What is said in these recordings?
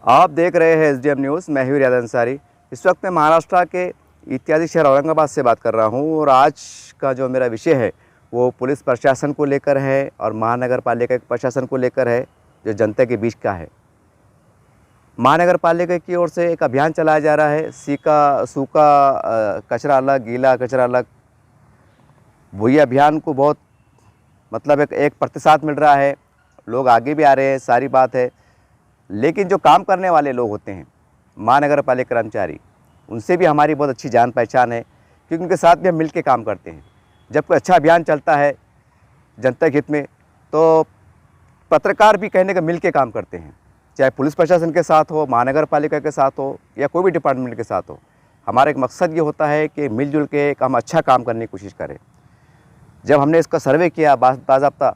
आप देख रहे हैं एसडीएम न्यूज़। मैं हूं रियाद अंसारी। इस वक्त मैं महाराष्ट्र के इत्यादि शहर औरंगाबाद से बात कर रहा हूं और आज का जो मेरा विषय है वो पुलिस प्रशासन को लेकर है और महानगर पालिका के प्रशासन को लेकर है, जो जनता के बीच का है। महानगर पालिका की ओर से एक अभियान चलाया जा रहा है, सूखा कचरा अलग, गीला कचरा अलग। वही अभियान को बहुत एक प्रतिसाद मिल रहा है, लोग आगे भी आ रहे हैं, सारी बात है। लेकिन जो काम करने वाले लोग होते हैं, महानगर पालिका कर्मचारी, उनसे भी हमारी बहुत अच्छी जान पहचान है, क्योंकि उनके साथ भी हम मिल के काम करते हैं। जब कोई अच्छा अभियान चलता है जनता के हित में, तो पत्रकार भी कहने का मिल के काम करते हैं, चाहे पुलिस प्रशासन के साथ हो, महानगर पालिका के साथ हो या कोई भी डिपार्टमेंट के साथ हो। हमारा एक मकसद ये होता है कि मिलजुल के एक हम अच्छा काम करने की कोशिश करें। जब हमने इसका सर्वे किया बाज़ाब्ता,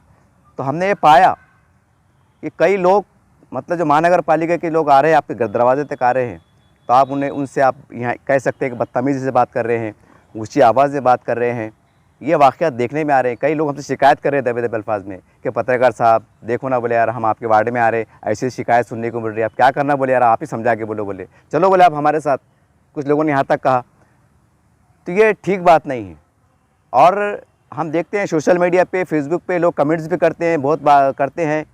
तो हमने ये पाया कि कई लोग जो महानगर पालिका के लोग आ रहे हैं, आपके दरवाजे तक आ रहे हैं, तो आप उनसे आप यहाँ कह सकते हैं कि बदतमीज़ी से बात कर रहे हैं, ऊँची आवाज़ से बात कर रहे हैं। ये वाक़यात देखने में आ रहे हैं। कई लोग हमसे शिकायत कर रहे हैं दबे दबे अल्फाज में कि पत्रकार साहब देखो ना, बोले यार हम आपके वार्ड में आ रहे, ऐसी शिकायत सुनने को मिल रही है, आप क्या करना, बोले यार आप ही समझा के बोले चलो, बोले आप हमारे साथ। कुछ लोगों ने यहाँ तक कहा। तो ये ठीक बात नहीं है। और हम देखते हैं सोशल मीडिया पे, फेसबुक पे लोग कमेंट्स भी करते हैं, बहुत करते हैं।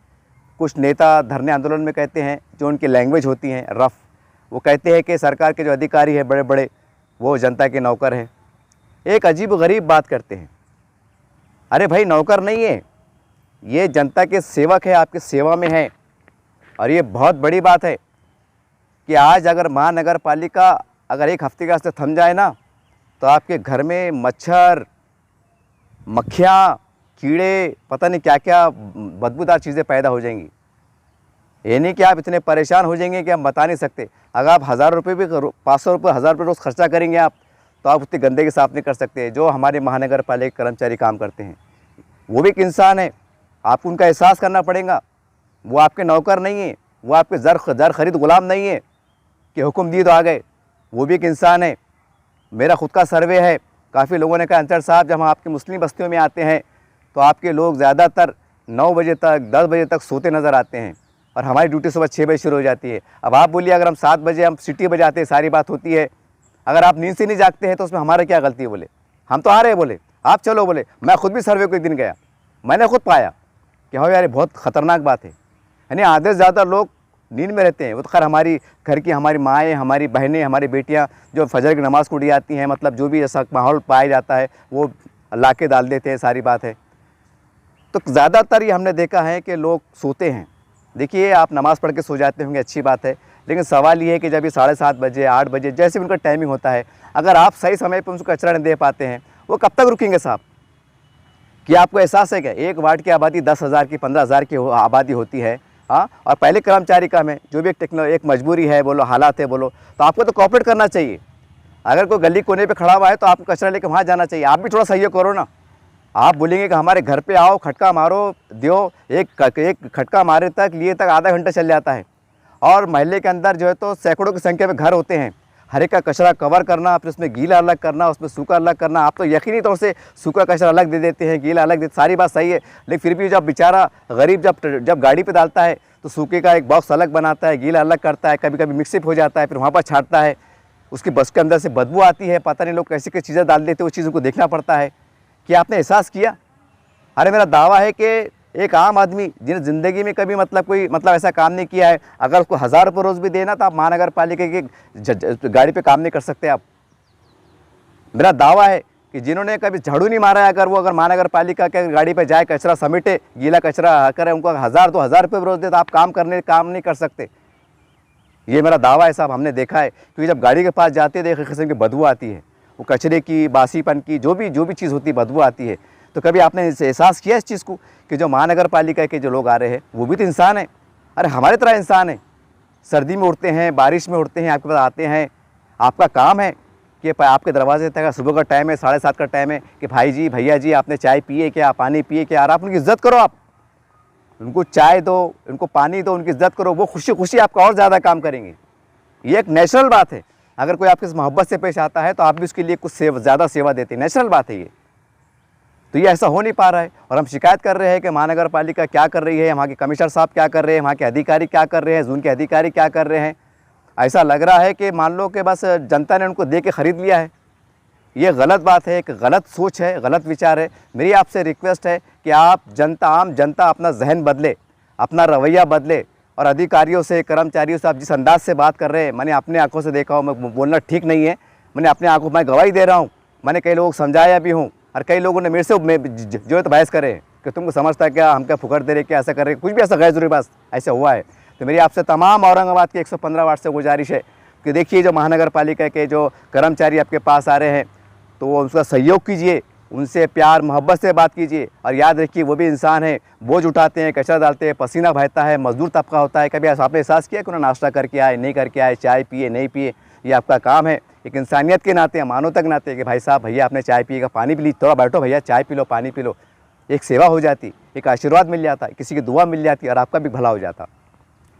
कुछ नेता धरने आंदोलन में कहते हैं, जो उनकी लैंग्वेज होती है रफ़, वो कहते हैं कि सरकार के जो अधिकारी हैं बड़े बड़े, वो जनता के नौकर हैं। एक अजीब गरीब बात करते हैं। अरे भाई, नौकर नहीं है, ये जनता के सेवक है, आपके सेवा में है। और ये बहुत बड़ी बात है कि आज अगर महानगर पालिका अगर एक हफ्ते का थम जाए ना, तो आपके घर में मच्छर, मक्खियाँ, कीड़े, पता नहीं क्या क्या बदबूदार चीज़ें पैदा हो जाएंगी। ये नहीं कि आप इतने परेशान हो जाएंगे कि हम बता नहीं सकते। अगर आप 1000 रुपये भी 500 रुपये 1000 रुपये रोज़ खर्चा करेंगे आप, तो आप उतनी गंदगी साफ़ नहीं कर सकते। जो हमारे महानगर पालिका कर्मचारी काम करते हैं, वो भी एक इंसान है, आपको उनका एहसास करना पड़ेगा। वो आपके नौकर नहीं है, वो आपके ज़र खरीद ग़ुलाम नहीं है कि हुक्म दिए तो आ गए। वो भी एक इंसान है। मेरा ख़ुद का सर्वे है, काफ़ी लोगों ने कहा अंसर साहब, जब हम आपकी मुस्लिम बस्तियों में आते हैं तो आपके लोग ज़्यादातर 9 बजे तक 10 बजे तक सोते नज़र आते हैं, और हमारी ड्यूटी सुबह 6 बजे शुरू हो जाती है। अब आप बोलिए, अगर हम 7 बजे हम सिटी बजाते हैं, सारी बात होती है। अगर आप नींद से नहीं जागते हैं तो उसमें हमारा क्या गलती है? बोले हम तो आ रहे हैं, बोले आप चलो। बोले मैं खुद भी सर्वे को एक दिन गया, मैंने खुद पाया कि हाँ यार, बहुत ख़तरनाक बात है। यानी आधे से ज़्यादा लोग नींद में रहते हैं। वो तो खैर हमारी घर की हमारी माएँ, हमारी बहनें, हमारी बेटियाँ जो फजर की नमाज़ को उठ जाती हैं, जो भी ऐसा माहौल पाया जाता है वो ला के डाल देते हैं, सारी बात है। तो ज़्यादातर ये हमने देखा है कि लोग सोते हैं। देखिए, आप नमाज़ पढ़ के सो जाते होंगे, अच्छी बात है, लेकिन सवाल ये है कि जब ये 7:30 बजे 8 बजे जैसे भी उनका टाइमिंग होता है, अगर आप सही समय पर उनको कचरा नहीं दे पाते हैं, वो कब तक रुकेंगे साहब? कि आपको एहसास है क्या, एक वार्ड की आबादी 10,000 की 15,000 की आबादी होती है, हाँ, और पहले कर्मचारी कम है। जो भी एक मजबूरी है बोलो, हालात है बोलो, तो आपको तो कोऑपरेट करना चाहिए। अगर कोई गली कोने पे खड़ा हुआ है तो आपको कचरा लेकर वहाँ जाना चाहिए। आप भी थोड़ा सहयोग करो ना। आप बोलेंगे कि हमारे घर पे आओ, खटका मारो, दियो, एक खटका मारे तक लिए तक आधा घंटा चल जाता है। और महल्ले के अंदर जो है तो सैकड़ों की संख्या में घर होते हैं। हर एक का कचरा कवर करना, फिर उसमें गीला अलग करना, उसमें सूखा अलग करना। आप तो यकीनी तौर से सूखा कचरा अलग दे देते हैं, गीला अलग देते, सारी बात सही है। लेकिन फिर भी जब बेचारा गरीब जब गाड़ी पे डालता है तो सूखे का एक बॉक्स अलग बनाता है, गीला अलग करता है, कभी कभी मिक्सअप हो जाता है, फिर वहाँ पर छाटता है, उसकी बस के अंदर से बदबू आती है, पता नहीं लोग कैसी कैसी चीज़ें डाल देते हैं, उस चीज़ों को देखना पड़ता है। कि आपने एहसास किया? अरे मेरा दावा है कि एक आम आदमी जिन्हें ज़िंदगी में कभी कोई ऐसा काम नहीं किया है, अगर उसको 1000 रुपये रोज़ भी देना, तो आप महानगर पालिका की गाड़ी पे काम नहीं कर सकते आप। मेरा दावा है कि जिन्होंने कभी झाड़ू नहीं मारा है, अगर महानगर पालिका के गाड़ी पे जाए, कचरा समेटे, गीला कचरा करे, उनको 1000-2000 रुपये रोज़ दे, तो आप काम नहीं कर सकते। ये मेरा दावा है साहब, हमने देखा है। क्योंकि जब गाड़ी के पास जाते हैं, एक किस्म की बदबू आती है, वो कचरे की, बासीपन की, जो भी चीज़ होती है, बदबू आती है। तो कभी आपने एहसास किया इस चीज़ को कि जो महानगर पालिका के जो लोग आ रहे हैं, वो भी तो इंसान है। अरे हमारे तरह इंसान है। सर्दी में उठते हैं, बारिश में उठते हैं, आपके पास आते हैं। आपका काम है कि आपके दरवाजे तक सुबह का टाइम है, 7:30 का टाइम है, कि भाई जी, भैया जी, आपने चाय पिए क्या, पानी पिए क्या? और आप उनकी इज़्ज़त करो। आप उनको चाय दो, उनको पानी दो, उनकी इज़्ज़त करो। वो खुशी खुशी आपका और ज़्यादा काम करेंगे। ये एक नेचुरल बात है। अगर कोई आपके मोहब्बत से पेश आता है तो आप भी उसके लिए कुछ ज़्यादा सेवा देते हैं। नेचुरल बात है ये। तो ये ऐसा हो नहीं पा रहा है और हम शिकायत कर रहे हैं कि महानगर पालिका क्या कर रही है, वहाँ के कमिश्नर साहब क्या कर रहे हैं, वहाँ के अधिकारी क्या कर रहे हैं, जोन के अधिकारी क्या कर रहे हैं। ऐसा लग रहा है कि मान लो कि बस जनता ने उनको दे के ख़रीद लिया है। ये गलत बात है, एक गलत सोच है, गलत विचार है। मेरी आपसे रिक्वेस्ट है कि आप जनता, आम जनता अपना जहन बदले, अपना रवैया बदले और अधिकारियों से, कर्मचारियों से आप जिस अंदाज से बात कर रहे हैं, मैंने अपने आंखों से देखा हूँ, मैं बोलना ठीक नहीं है, मैंने अपने आंखों, मैं गवाही दे रहा हूँ, मैंने कई लोगों को समझाया भी हूँ और कई लोगों ने मेरे से जो है तो बहस करे कि तुमको समझता है क्या, हम क्या फुकट दे रहे, क्या ऐसा कर रहे, कुछ भी ऐसा गैर जरूरी बात ऐसा हुआ है। तो मेरी आपसे तमाम औरंगाबाद के 115 वार्ड से गुजारिश है कि देखिए जो महानगर पालिका के जो कर्मचारी आपके पास आ रहे हैं तो वो उसका सहयोग कीजिए, उनसे प्यार मोहब्बत से बात कीजिए और याद रखिए वो भी इंसान है, बोझ उठाते हैं, कचरा डालते हैं, पसीना बहता है, मजदूर तबका होता है। कभी आपने एहसास किया कि उन्होंने नाश्ता करके आए, नहीं करके आए, चाय पिए, नहीं पिए, ये आपका काम है। एक इंसानियत के नाते, मानवता के नाते कि भाई साहब, भैया आपने चाय पिएगा, पानी पी ली, थोड़ा बैठो भैया, चाय पी लो, पानी पी लो, एक सेवा हो जाती, एक आशीर्वाद मिल जाता, किसी की दुआ मिल जाती और आपका भी भला हो जाता।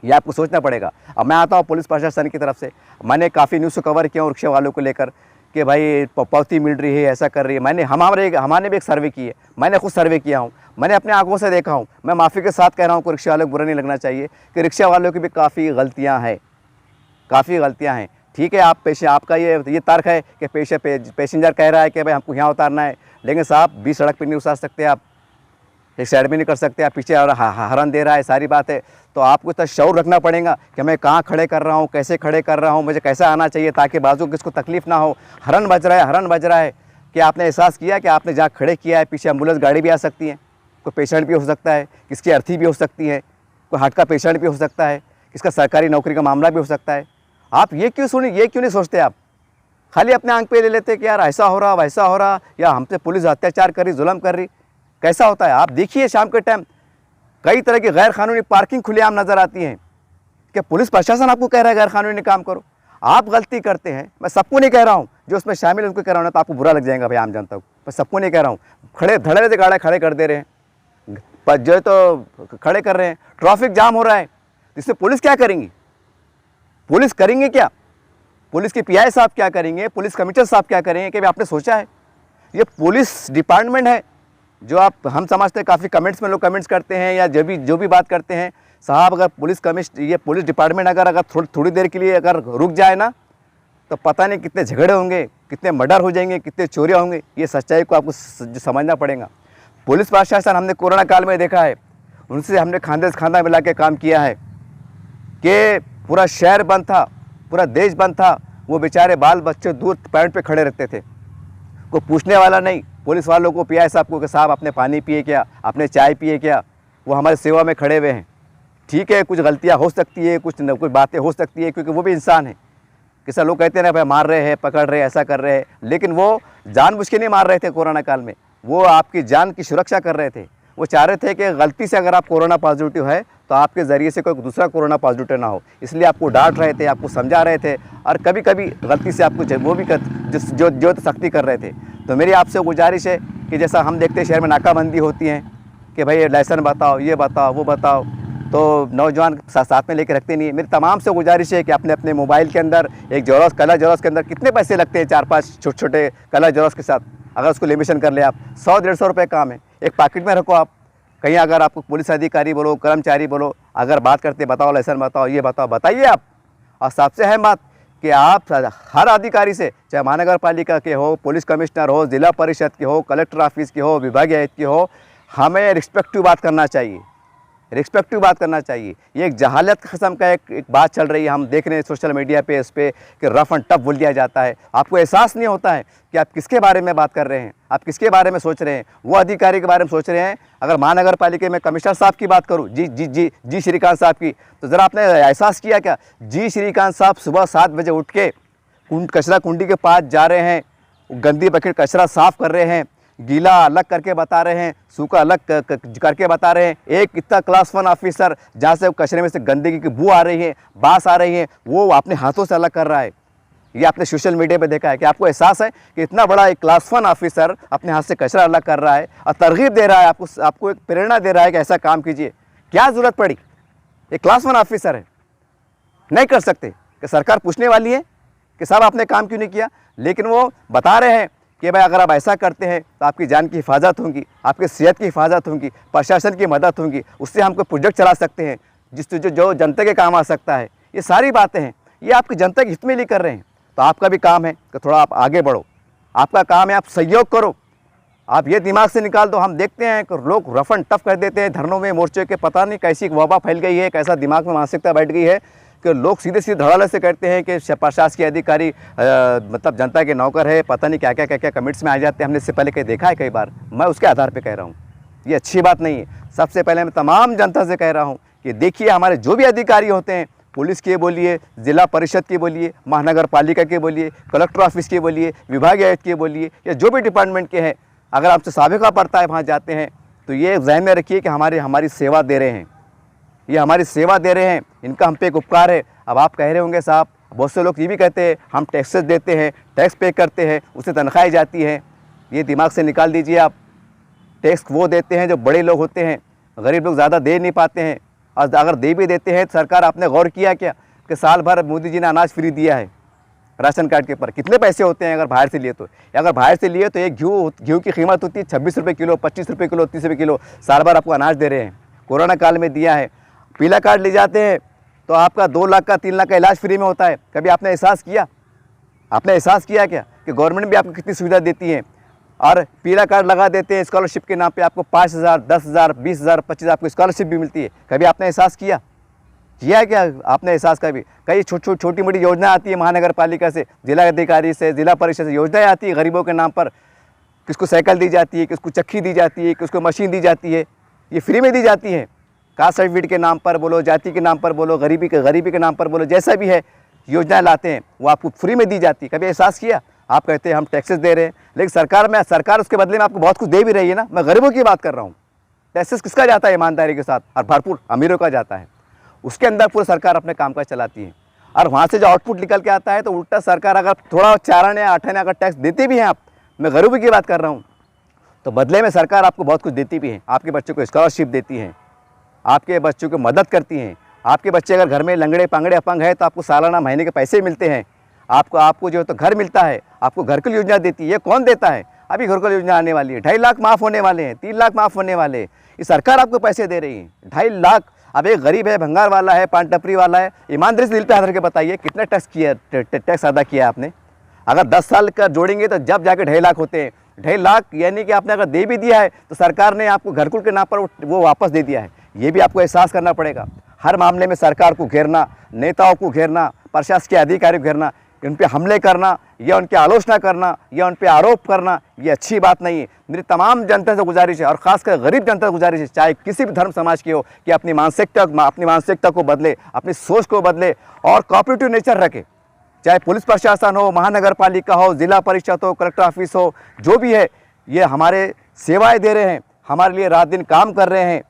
ये आपको सोचना पड़ेगा। अब मैं आता हूँ पुलिस प्रशासन की तरफ से, मैंने काफ़ी न्यूज़ कवर किया रिक्शा वालों को लेकर कि भाई पावती मिल रही है, ऐसा कर रही है। हमारे भी एक सर्वे की है, मैंने खुद सर्वे किया हूँ, मैंने अपने आंखों से देखा हूँ। मैं माफ़ी के साथ कह रहा हूँ कि रिक्शा वालों को बुरा नहीं लगना चाहिए कि रिक्शा वालों की भी काफ़ी गलतियाँ हैं, काफ़ी गलतियाँ हैं। ठीक है, आपका ये तर्क है कि पैसेंजर कह रहा है कि भाई हमको यहाँ उतारना है, लेकिन साहब बीच सड़क पर नहीं उतार सकते आप, एक साइड में नहीं कर सकते आप, पीछे और हॉर्न दे रहा है, सारी बात है। तो आपको इतना शौर रखना पड़ेगा कि मैं कहाँ खड़े कर रहा हूँ, कैसे खड़े कर रहा हूँ, मुझे कैसा आना चाहिए ताकि बाजू किसको तकलीफ़ ना हो। हॉर्न बज रहा है कि आपने एहसास किया कि आपने जहाँ खड़े किया है पीछे एम्बुलेंस गाड़ी भी आ सकती है, कोई पेशेंट भी हो सकता है, किसकी अर्थी भी हो सकती है, कोई हार्ट का पेशेंट भी हो सकता है, किसका सरकारी नौकरी का मामला भी हो सकता है। आप ये क्यों नहीं सोचते, आप खाली अपने आंख पे ले लेते कि यार ऐसा हो रहा, वैसा हो रहा, या हमसे पुलिस अत्याचार कर रही, जुल्म कर रही। कैसा होता है आप देखिए, शाम के टाइम कई तरह की गैर कानूनी पार्किंग खुलेआम नज़र आती हैं कि पुलिस प्रशासन आपको कह रहा है गैर कानूनी काम करो, आप गलती करते हैं। मैं सबको नहीं कह रहा हूँ, जो उसमें शामिल उनको कह रहा हूँ ना, तो आपको बुरा लग जाएगा भाई आम जनता को। मैं सबको नहीं कह रहा हूँ, खड़े धड़े से गाड़ियाँ खड़े कर दे रहे हैं, पर जो तो खड़े कर रहे हैं, ट्रैफिक जाम हो रहा है, इससे पुलिस क्या करेंगी, पुलिस करेंगे क्या, पुलिस के पीआई साहब क्या करेंगे, पुलिस कमिश्नर साहब क्या करेंगे? कि आपने सोचा है ये पुलिस डिपार्टमेंट है जो हम समझते हैं, काफ़ी कमेंट्स में लोग कमेंट्स करते हैं या जो भी बात करते हैं, साहब अगर ये पुलिस डिपार्टमेंट अगर थोड़ी देर के लिए अगर रुक जाए ना, तो पता नहीं कितने झगड़े होंगे, कितने मर्डर हो जाएंगे, कितने चोरियाँ होंगे। ये सच्चाई को आपको समझना पड़ेगा। पुलिस प्रशासन हमने कोरोना काल में देखा है, उनसे हमने खांधे से खांधा मिला के काम किया है कि पूरा शहर बंद था, पूरा देश बंद था, वो बेचारे बाल बच्चे दूर पैंट पे खड़े रहते थे, कोई पूछने वाला नहीं। पुलिस वालों को, पीआई साहब को कि साहब आपने पानी पिए क्या, आपने चाय पिए क्या, वो हमारी सेवा में खड़े हुए हैं। ठीक है, कुछ गलतियां हो सकती है, कुछ बातें हो सकती है, क्योंकि वो भी इंसान है। किसा लोग कहते हैं ना भाई मार रहे हैं, पकड़ रहे हैं, ऐसा कर रहे हैं, लेकिन वो जानबूझ के नहीं मार रहे थे। कोरोना काल में वो आपकी जान की सुरक्षा कर रहे थे। वो चाह रहे थे कि गलती से अगर आप कोरोना पॉजिटिव है तो आपके ज़रिए से कोई दूसरा कोरोना पॉजिटिव ना हो, इसलिए आपको डांट रहे थे, आपको समझा रहे थे और कभी कभी गलती से आपको वो भी जो सख्ती कर रहे थे। तो मेरी आपसे गुजारिश है कि जैसा हम देखते हैं शहर में नाकाबंदी होती है कि भाई लाइसेंस बताओ, ये बताओ, वो बताओ, तो नौजवान साथ में लेके रखते नहीं है। मेरी तमाम से गुजारिश है कि अपने अपने मोबाइल के अंदर एक कलर जेरॉक्स के अंदर कितने पैसे लगते हैं, 4-5 छोटे कलर जेरॉक्स के साथ, अगर उसको लेमिनेशन कर ले आप 100-150 रुपये काम है, एक पैकेट में रखो आप। कहीं अगर आपको पुलिस अधिकारी बोलो, कर्मचारी बोलो, अगर बात करते बताओ लाइसेंस बताओ, ये बताओ, बताइए आप। और सबसे अहम बात कि आप हर अधिकारी से, चाहे महानगर पालिका के हो, पुलिस कमिश्नर हो, ज़िला परिषद के हो, कलेक्टर ऑफिस के हो, विभागीय आयुक्त के हो, हमें रिस्पेक्टिव बात करना चाहिए, रिस्पेक्टिव बात करना चाहिए। ये एक जहालत किस्म का एक बात चल रही है, हम देख रहे हैं सोशल मीडिया पे इस पर कि रफ एंड टफ बोल दिया जाता है। आपको एहसास नहीं होता है कि आप किसके बारे में बात कर रहे हैं, आप किसके बारे में सोच रहे हैं। वो अधिकारी के बारे में सोच रहे हैं। अगर महानगर पालिका में कमिश्नर साहब की बात करूँ, जी श्रीकांत साहब की, तो ज़रा आपने एहसास किया क्या, जी श्रीकांत साहब सुबह 7 बजे उठ के कचरा कुंडी के पास जा रहे हैं, गंदी बकेट कचरा साफ़ कर रहे हैं, गीला अलग करके बता रहे हैं, सूखा अलग करके बता रहे हैं। एक इतना क्लास 1 ऑफिसर जहाँ से कचरे में से गंदगी की बू आ रही है, बास आ रही है, वो अपने हाथों से अलग कर रहा है। ये आपने सोशल मीडिया पे देखा है कि आपको एहसास है कि इतना बड़ा एक क्लास 1 ऑफिसर अपने हाथ से कचरा अलग कर रहा है और तरगीब दे रहा है, आपको एक प्रेरणा दे रहा है कि ऐसा काम कीजिए। क्या ज़रूरत पड़ी, एक क्लास 1 ऑफिसर है, नहीं कर सकते कि सरकार पूछने वाली है कि साहब आपने काम क्यों नहीं किया, लेकिन वो बता रहे हैं कि भाई अगर आप ऐसा करते हैं तो आपकी जान की हिफाजत होगी, आपकी सेहत की हिफाजत होगी, प्रशासन की मदद होगी, उससे हम कोई प्रोजेक्ट चला सकते हैं जिससे जो जनता के काम आ सकता है। ये सारी बातें हैं, ये आपकी जनता के हित में लिए कर रहे हैं। तो आपका भी काम है कि थोड़ा आप आगे बढ़ो, आपका काम है आप सहयोग करो। आप ये दिमाग से निकाल दो, हम देखते हैं कि लोग रफ एंड टफ कर देते हैं धरनों में, मोर्चे के, पता नहीं कैसी वबा फैल गई है, कैसा दिमाग में मानसिकता बैठ गई है कि लोग सीधे सीधे धड़ाले से कहते हैं कि प्रशासकीय अधिकारी मतलब जनता के नौकर है, पता नहीं क्या क्या कमेंट्स में आ जाते हैं। हमने इससे पहले कहीं देखा है कई बार, मैं उसके आधार पर कह रहा हूँ, ये अच्छी बात नहीं है। सबसे पहले मैं तमाम जनता से कह रहा हूँ कि देखिए हमारे जो भी अधिकारी होते हैं, पुलिस के बोलिए, जिला परिषद के बोलिए, महानगर पालिका के बोलिए, कलेक्टर ऑफिस के बोलिए, विभागीय आयुक्त के बोलिए, या जो भी डिपार्टमेंट के हैं, अगर आपसे साबिका पड़ता है वहाँ जाते हैं तो ये जहन में रखिए कि हमारी सेवा दे रहे हैं, ये हमारी सेवा दे रहे हैं, इनका हम पे एक उपकार है। अब आप कह रहे होंगे साहब, बहुत से लोग ये भी कहते हैं हम टैक्सेस देते हैं, टैक्स पे करते हैं, उससे तनख्वाहें जाती हैं। ये दिमाग से निकाल दीजिए आप। टैक्स वो देते हैं जो बड़े लोग होते हैं, गरीब लोग ज़्यादा दे नहीं पाते हैं। और अगर दे भी देते हैं तो सरकार, आपने गौर किया क्या कि साल भर मोदी जी ने अनाज फ्री दिया है राशन कार्ड के ऊपर? कितने पैसे होते हैं अगर बाहर से लिए तो? अगर बाहर से लिए तो एक घी की कीमत होती है 26 रुपये किलो, 25 रुपये किलो, 30 रुपये किलो, साल भर आपको अनाज दे रहे हैं। कोरोना काल में दिया है। पीला कार्ड ले जाते हैं तो आपका 2 लाख का 3 लाख का इलाज फ्री में होता है। कभी आपने एहसास किया? आपने एहसास किया क्या कि गवर्नमेंट भी आपको कितनी सुविधा देती है? और पीला कार्ड लगा देते हैं स्कॉलरशिप के नाम पे, आपको 5,000, 10,000, 20,000, 25,000 आपको स्कॉलरशिप भी मिलती है। कभी आपने एहसास किया है क्या आपने एहसास? कभी कई छोटी मोटी योजना आती है महानगर पालिका से, जिला अधिकारी से, जिला परिषद से योजनाएं आती है गरीबों के नाम पर। किसको साइकिल दी जाती है, किसको चक्की दी जाती है, किसको मशीन दी जाती है, ये फ्री में दी जाती है। कास्ट सर्टिफिकेट के नाम पर बोलो, जाति के नाम पर बोलो, गरीबी के नाम पर बोलो, जैसा भी है योजनाएं लाते हैं वो आपको फ्री में दी जाती है। कभी एहसास किया? आप कहते हैं हम टैक्सेस दे रहे हैं, लेकिन सरकार उसके बदले में आपको बहुत कुछ दे भी रही है ना। मैं गरीबों की बात कर रहा हूँ। टैक्सेस किसका जाता है ईमानदारी के साथ? और भरपूर अमीरों का जाता है। उसके अंदर पूरी सरकार अपने कामकाज चलाती है और वहाँ से जो आउटपुट निकल के आता है तो उल्टा सरकार अगर थोड़ा 4 आने 8 आने अगर टैक्स देते भी हैं आप, मैं गरीबी की बात कर रहा हूँ, तो बदले में सरकार आपको बहुत कुछ देती भी है। आपके बच्चों को स्कॉलरशिप देती है, आपके बच्चों को मदद करती हैं। आपके बच्चे अगर घर में लंगड़े पांगड़े अपंग है तो आपको सालाना महीने के पैसे मिलते हैं। आपको जो तो घर मिलता है, आपको घर की योजना देती है। ये कौन देता है? अभी घर की योजना आने वाली है, 2.5 लाख माफ़ होने वाले हैं, 3 लाख माफ़ होने वाले हैं। ये सरकार आपको पैसे दे रही है, 2.5 लाख। अब एक गरीब है, भंगार वाला है, पान टपरी वाला है, ईमानदारी से दिल पे हाथ रख के बताइए कितना टैक्स अदा किया आपने? अगर 10 साल का जोड़ेंगे तो जब जाके 2.5 लाख होते हैं। 2.5 लाख यानी कि आपने अगर दे भी दिया है तो सरकार ने आपको घरकुल के नाम पर वो वापस दे दिया है। ये भी आपको एहसास करना पड़ेगा। हर मामले में सरकार को घेरना, नेताओं को घेरना, प्रशासकीय अधिकारियों को घेरना, उन पर हमले करना या उनकी आलोचना करना या उन पर आरोप करना, ये अच्छी बात नहीं है। मेरी तमाम जनता से गुजारिश है और ख़ासकर गरीब जनता से गुजारिश है, चाहे किसी भी धर्म समाज की हो, कि अपनी मानसिकता को बदले, अपनी सोच को बदले और कोऑपरेटिव नेचर रखे। चाहे पुलिस प्रशासन हो, महानगर पालिका हो, जिला परिषद हो, कलेक्टर ऑफिस हो, जो भी है, ये हमारे सेवाएं दे रहे हैं, हमारे लिए रात दिन काम कर रहे हैं।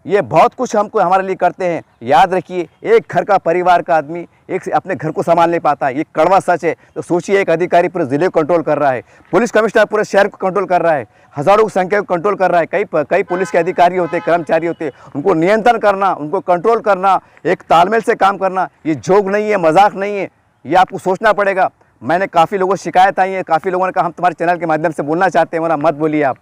ये बहुत कुछ हमको हमारे लिए करते हैं। याद रखिए, एक घर का परिवार का आदमी एक अपने घर को संभाल नहीं पाता, ये कड़वा सच है। तो सोचिए, एक अधिकारी पूरे ज़िले को कंट्रोल कर रहा है, पुलिस कमिश्नर पूरे शहर को कंट्रोल कर रहा है, हज़ारों की संख्या को कंट्रोल कर रहा है। कई पुलिस के अधिकारी होते, कर्मचारी होते, उनको नियंत्रण करना, उनको कंट्रोल करना, एक तालमेल से काम करना, ये जोक नहीं है, मजाक नहीं है। ये आपको सोचना पड़ेगा। मैंने काफ़ी लोगों से शिकायत आई है, काफ़ी लोगों ने कहा हम तुम्हारे चैनल के माध्यम से बोलना चाहते हैं, वरना मत बोलिए आप,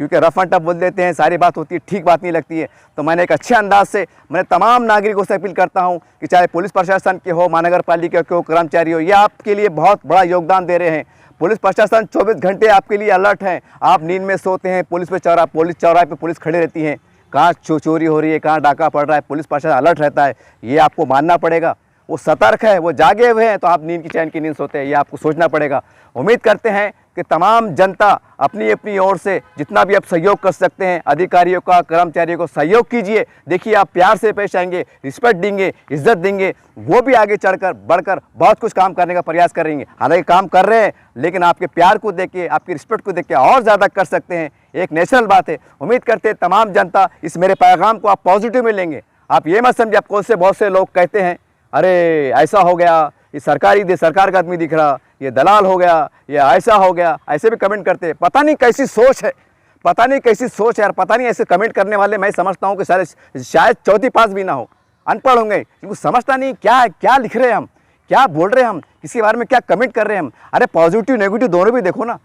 क्योंकि रफ एंड टफ बोल देते हैं, सारी बात होती है, ठीक बात नहीं लगती है। तो मैंने एक अच्छे अंदाज से मैंने तमाम नागरिकों से अपील करता हूं कि चाहे पुलिस प्रशासन के हो, महानगर पालिका के हो, कर्मचारी हो, ये आपके लिए बहुत बड़ा योगदान दे रहे हैं। पुलिस प्रशासन 24 घंटे आपके लिए अलर्ट है। आप नींद में सोते हैं, पुलिस चौराहे पे पुलिस खड़ी रहती है, कहाँ चोरी हो रही है, कहाँ डाका पड़ रहा है, पुलिस प्रशासन अलर्ट रहता है। ये आपको मानना पड़ेगा। वो सतर्क है, वो जागे हुए हैं, तो आप नींद की चैन की नींद सोते हैं, ये आपको सोचना पड़ेगा। उम्मीद करते हैं कि तमाम जनता अपनी अपनी ओर से जितना भी आप सहयोग कर सकते हैं, अधिकारियों का, कर्मचारियों को सहयोग कीजिए। देखिए, आप प्यार से पेश आएंगे, रिस्पेक्ट देंगे, इज्जत देंगे, वो भी आगे चढ़कर बढ़कर बहुत कुछ काम करने का प्रयास करेंगे। हालांकि काम कर रहे हैं, लेकिन आपके प्यार को देख के, आपकी रिस्पेक्ट को देख के और ज़्यादा कर सकते हैं। एक नेचुरल बात है। उम्मीद करते हैं तमाम जनता इस मेरे पैगाम को आप पॉजिटिव में लेंगे। आप ये मत समझिए, आपको से बहुत से लोग कहते हैं अरे ऐसा हो गया, ये सरकार का आदमी दिख रहा, ये दलाल हो गया, ये ऐसा हो गया, ऐसे भी कमेंट करते हैं। पता नहीं कैसी सोच है, पता नहीं कैसी सोच है यार, पता नहीं ऐसे कमेंट करने वाले मैं समझता हूँ कि शायद चौथी पास भी ना हो, अनपढ़ होंगे, क्योंकि समझता नहीं क्या लिख रहे हैं हम, क्या बोल रहे हैं हम, किसी बारे में क्या कमेंट कर रहे हैं हम। अरे पॉजिटिव नेगेटिव दोनों भी देखो ना।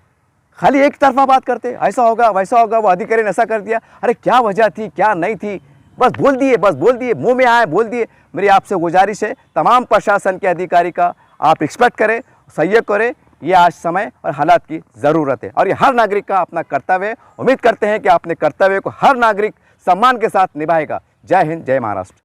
खाली एक तरफा बात करते, ऐसा होगा वैसा होगा, वो अधिकारी ने ऐसा कर दिया। अरे क्या वजह थी, क्या नहीं थी, बस बोल दिए, मुंह में आए बोल दिए। मेरी आपसे गुजारिश है, तमाम प्रशासन के अधिकारी का आप रिस्पेक्ट करें, सहयोग करें। ये आज समय और हालात की ज़रूरत है और ये हर नागरिक का अपना कर्तव्य है। उम्मीद करते हैं कि अपने कर्तव्य को हर नागरिक सम्मान के साथ निभाएगा। जय हिंद, जय महाराष्ट्र।